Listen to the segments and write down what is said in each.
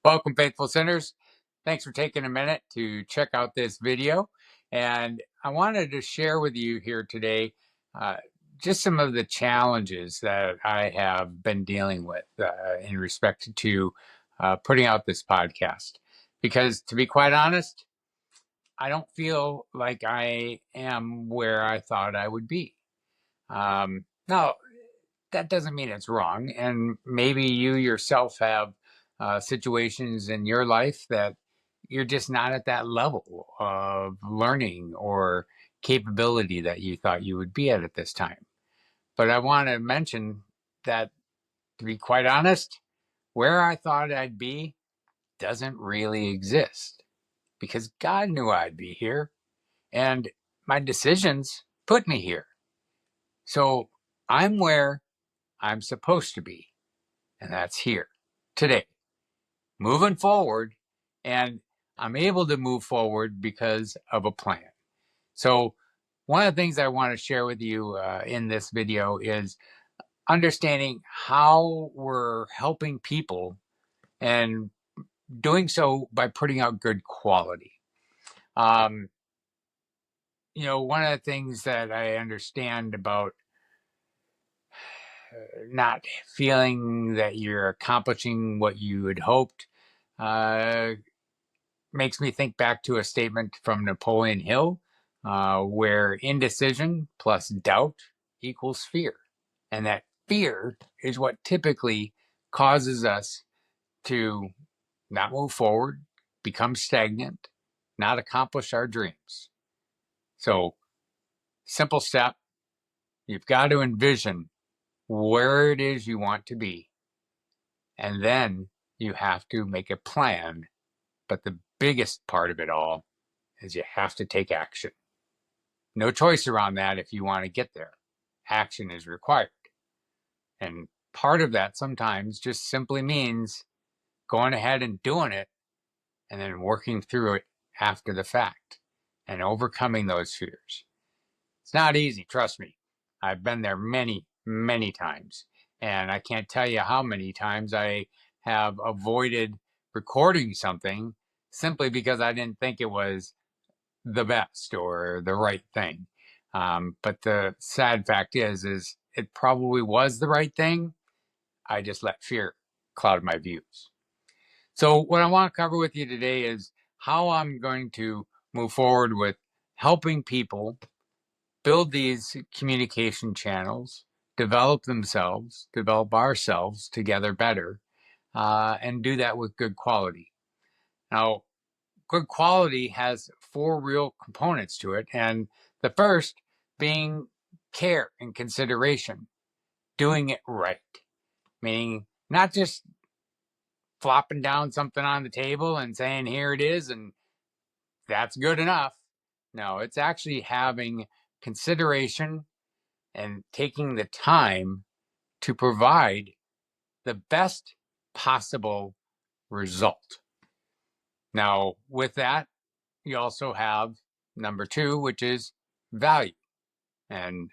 Welcome, faithful sinners. Thanks for taking a minute to check out this video. And I wanted to share with you here today just some of the challenges that I have been dealing with in respect to putting out this podcast. Because to be quite honest, I don't feel like I am where I thought I would be. Now, that doesn't mean it's wrong. And maybe you yourself have situations in your life that you're just not at that level of learning or capability that you thought you would be at this time. But I want to mention that, to be quite honest, where I thought I'd be doesn't really exist because God knew I'd be here and my decisions put me here. So I'm where I'm supposed to be, and that's here today, moving forward. And I'm able to move forward because of a plan. So one of the things I want to share with you in this video is understanding how we're helping people and doing so by putting out good quality. One of the things that I understand about not feeling that you're accomplishing what you had hoped makes me think back to a statement from Napoleon Hill, where indecision plus doubt equals fear. And that fear is what typically causes us to not move forward, become stagnant, not accomplish our dreams. So, simple step, you've got to envision where it is you want to be. And then you have to make a plan. But the biggest part of it all is you have to take action. No choice around that if you want to get there. Action is required. And part of that sometimes just simply means going ahead and doing it and then working through it after the fact and overcoming those fears. It's not easy, trust me. I've been there many, many times. And I can't tell you how many times I have avoided recording something simply because I didn't think it was the best or the right thing. But the sad fact is it probably was the right thing. I just let fear cloud my views. So what I want to cover with you today is how I'm going to move forward with helping people build these communication channels, develop themselves, develop ourselves together better, and do that with good quality. Now, good quality has 4 real components to it, and the first being care and consideration, doing it right, meaning not just flopping down something on the table and saying, here it is, and that's good enough. No, it's actually having consideration and taking the time to provide the best possible result. Now, with that, you also have number 2, which is value. And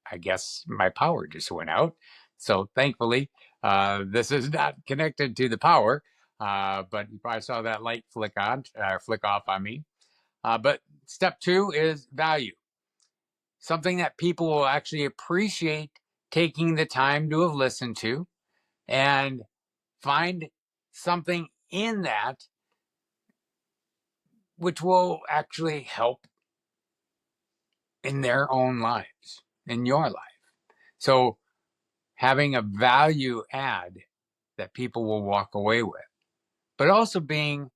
I guess my power just went out. So thankfully, this is not connected to the power, but you probably saw that light flick off on me. But step 2 is value. Something that people will actually appreciate taking the time to have listened to and find something in that which will actually help in their own lives, in your life. So having a value add that people will walk away with, but also being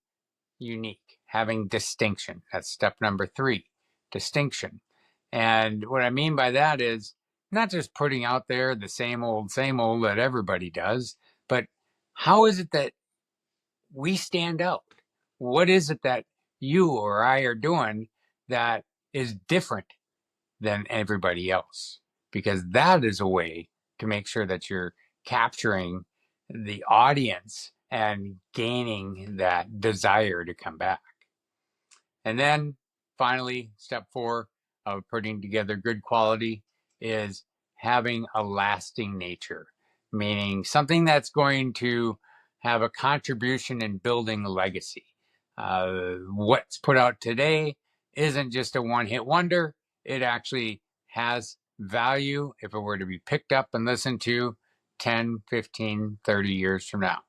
unique, having distinction. That's step number 3, distinction. And what I mean by that is not just putting out there the same old that everybody does, but how is it that we stand out? What is it that you or I are doing that is different than everybody else? Because that is a way to make sure that you're capturing the audience and gaining that desire to come back. And then finally, step 4 of putting together good quality is having a lasting nature, meaning something that's going to have a contribution in building a legacy. What's put out today isn't just a one-hit wonder. It actually has value if it were to be picked up and listened to 10, 15, 30 years from now.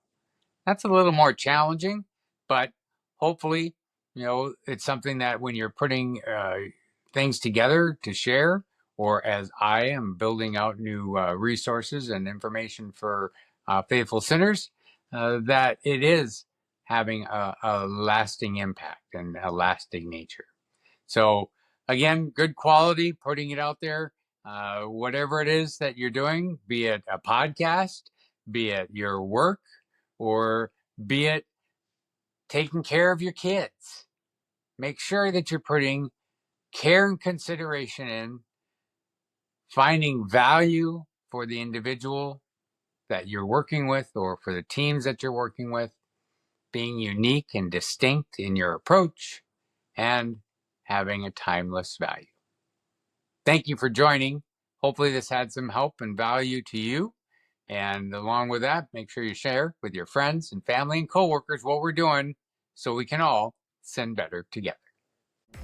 That's a little more challenging, but hopefully, it's something that when you're putting things together to share, or as I am building out new resources and information for faithful sinners, that it is having a lasting impact and a lasting nature. So again, good quality, putting it out there. Whatever it is that you're doing, be it a podcast, be it your work, or be it taking care of your kids. Make sure that you're putting care and consideration in, finding value for the individual that you're working with or for the teams that you're working with, being unique and distinct in your approach, and having a timeless value. Thank you for joining. Hopefully this had some help and value to you. And along with that, make sure you share with your friends and family and coworkers what we're doing so we can all sin better together.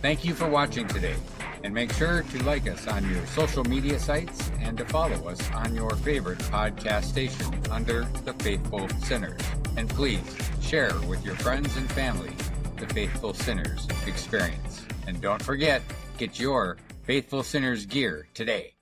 Thank you for watching today. And make sure to like us on your social media sites and to follow us on your favorite podcast station under The Faithful Sinners. And please share with your friends and family the Faithful Sinners experience. And don't forget, get your Faithful Sinners gear today.